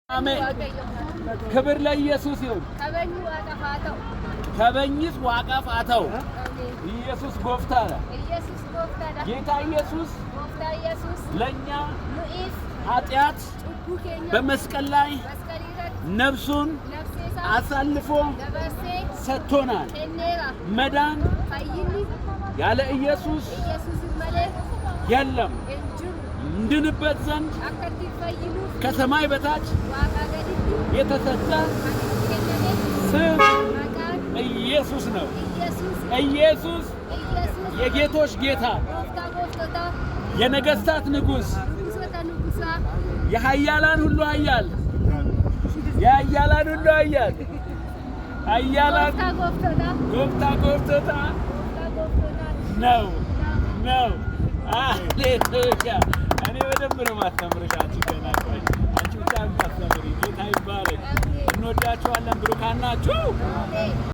አሜን። ክብር ለኢየሱስ ይሁን። ከበኝስ ዋቀፋተው ኢየሱስ ጎፍታራ ጌታ ኢየሱስ ለኛ ኃጢአት በመስቀል ላይ ነፍሱን አሳልፎ ሰጥቶናል። መዳን ያለ ኢየሱስ የለም። እንድንበት ዘንድ ከሰማይ በታች የተሰጠ ስም ኢየሱስ ነው። ኢየሱስ የጌቶች ጌታ፣ የነገስታት ንጉስ፣ የኃያላን ሁሉ ኃያል፣ የኃያላን ሁሉ ኃያል፣ ኃያላን ጎፍታ ነው። ሃሌሉያ። እኔ በደንብ ነው ማስተምርሽ። አንቺ ገና ቆይ፣ አንቺ ብቻ አታስተምሪ። ጌታ ይባረክ። እንወዳችኋለን። ብሩካን ናችሁ።